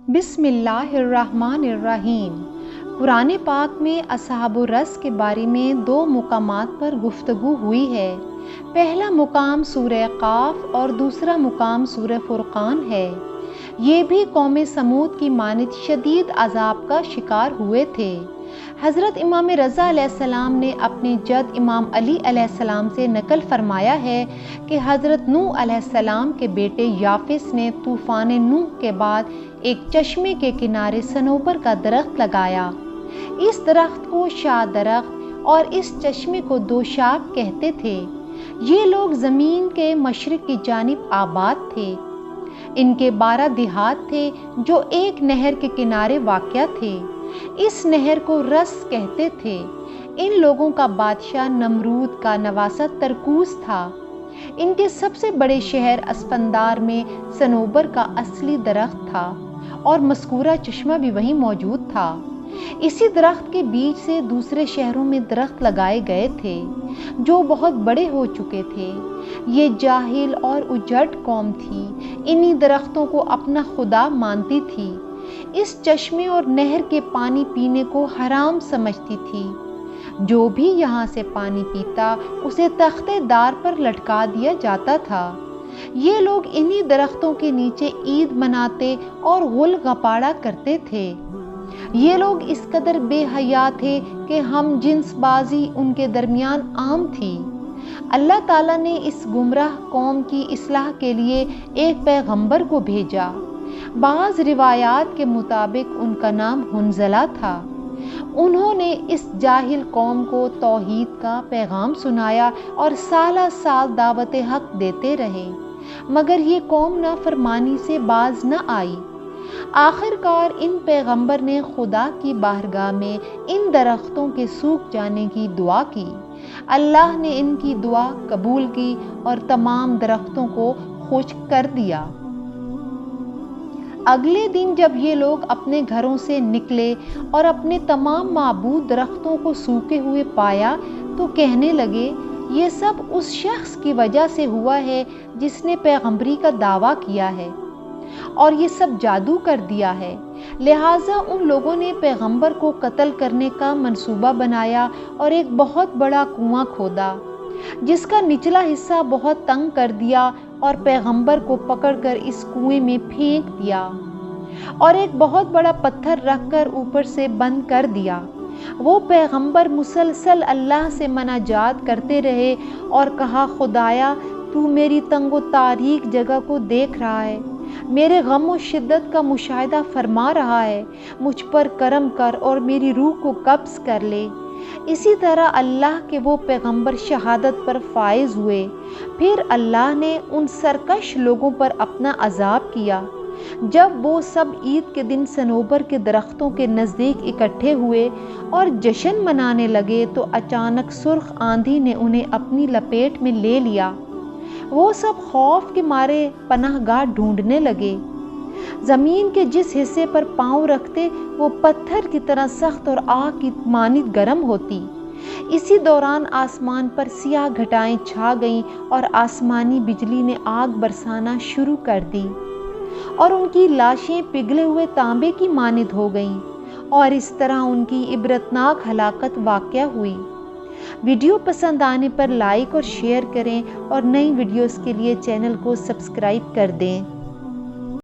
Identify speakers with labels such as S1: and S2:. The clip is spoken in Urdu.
S1: بسم اللہ الرحمن الرحیم۔ قرآن پاک میں اصحاب الرس کے بارے میں 2 مقامات پر گفتگو ہوئی ہے۔ پہلا مقام سورہ قاف اور دوسرا مقام سورہ فرقان ہے۔ یہ بھی قوم سمود کی مانند شدید عذاب کا شکار ہوئے تھے۔ حضرت امام رضا علیہ السلام نے اپنے جد امام علی علیہ السلام سے نقل فرمایا ہے کہ حضرت نوح علیہ السلام کے بیٹے یافس نے طوفان نوح کے بعد ایک چشمے کے کنارے صنوبر کا درخت لگایا۔ اس درخت کو شاہ درخت اور اس چشمے کو دوشاب کہتے تھے۔ یہ لوگ زمین کے مشرق کی جانب آباد تھے۔ ان کے 12 دیہات تھے جو ایک نہر کے کنارے واقع تھے۔ اس نہر کو رس کہتے تھے۔ ان لوگوں کا بادشاہ نمرود کا نواسہ ترکوس تھا۔ ان کے سب سے بڑے شہر اسفندار میں صنوبر کا اصلی درخت تھا اور مذکورہ چشمہ بھی وہیں موجود تھا۔ اسی درخت کے بیچ سے دوسرے شہروں میں درخت لگائے گئے تھے جو بہت بڑے ہو چکے تھے۔ یہ جاہل اور اجڑ قوم تھی۔ انہی درختوں کو اپنا خدا مانتی تھی۔ اس چشمے اور نہر کے پانی پینے کو حرام سمجھتی تھی۔ جو بھی یہاں سے پانی پیتا اسے تختے دار پر لٹکا دیا جاتا تھا۔ یہ لوگ انہی درختوں کے نیچے عید مناتے اور غل غپاڑا کرتے تھے۔ یہ لوگ اس قدر بے حیا تھے کہ ہم جنس بازی ان کے درمیان عام تھی۔ اللہ تعالیٰ نے اس گمراہ قوم کی اصلاح کے لیے ایک پیغمبر کو بھیجا۔ بعض روایات کے مطابق ان کا نام حنظلہ تھا۔ انہوں نے اس جاہل قوم کو توحید کا پیغام سنایا اور سالہ سال دعوت حق دیتے رہے، مگر یہ قوم نافرمانی سے باز نہ آئی۔ آخر کار ان پیغمبر نے خدا کی بارگاہ میں ان درختوں کے سوکھ جانے کی دعا کی۔ اللہ نے ان کی دعا قبول کی اور تمام درختوں کو خشک کر دیا۔ اگلے دن جب یہ لوگ اپنے گھروں سے نکلے اور اپنے تمام معبود درختوں کو سوکھے ہوئے پایا تو کہنے لگے، یہ سب اس شخص کی وجہ سے ہوا ہے جس نے پیغمبری کا دعویٰ کیا ہے اور یہ سب جادو کر دیا ہے۔ لہٰذا ان لوگوں نے پیغمبر کو قتل کرنے کا منصوبہ بنایا اور ایک بہت بڑا کنواں کھودا جس کا نچلا حصہ بہت تنگ کر دیا اور پیغمبر کو پکڑ کر اس کنویں میں پھینک دیا اور ایک بہت بڑا پتھر رکھ کر اوپر سے بند کر دیا۔ وہ پیغمبر مسلسل اللہ سے مناجات کرتے رہے اور کہا، خدایا تو میری تنگ و تاریک جگہ کو دیکھ رہا ہے، میرے غم و شدت کا مشاہدہ فرما رہا ہے، مجھ پر کرم کر اور میری روح کو قبض کر لے۔ اسی طرح اللہ کے وہ پیغمبر شہادت پر فائز ہوئے۔ پھر اللہ نے ان سرکش لوگوں پر اپنا عذاب کیا۔ جب وہ سب عید کے دن صنوبر کے درختوں کے نزدیک اکٹھے ہوئے اور جشن منانے لگے تو اچانک سرخ آندھی نے انہیں اپنی لپیٹ میں لے لیا۔ وہ سب خوف کے مارے پناہ گاہ ڈھونڈنے لگے۔ زمین کے جس حصے پر پاؤں رکھتے وہ پتھر کی طرح سخت اور آگ کی مانند گرم ہوتی۔ اسی دوران آسمان پر سیاہ گھٹائیں چھا گئیں اور آسمانی بجلی نے آگ برسانا شروع کر دی اور ان کی لاشیں پگھلے ہوئے تانبے کی مانند ہو گئیں، اور اس طرح ان کی عبرتناک ہلاکت واقع ہوئی۔ ویڈیو پسند آنے پر لائک اور شیئر کریں اور نئی ویڈیوز کے لیے چینل کو سبسکرائب کر دیں۔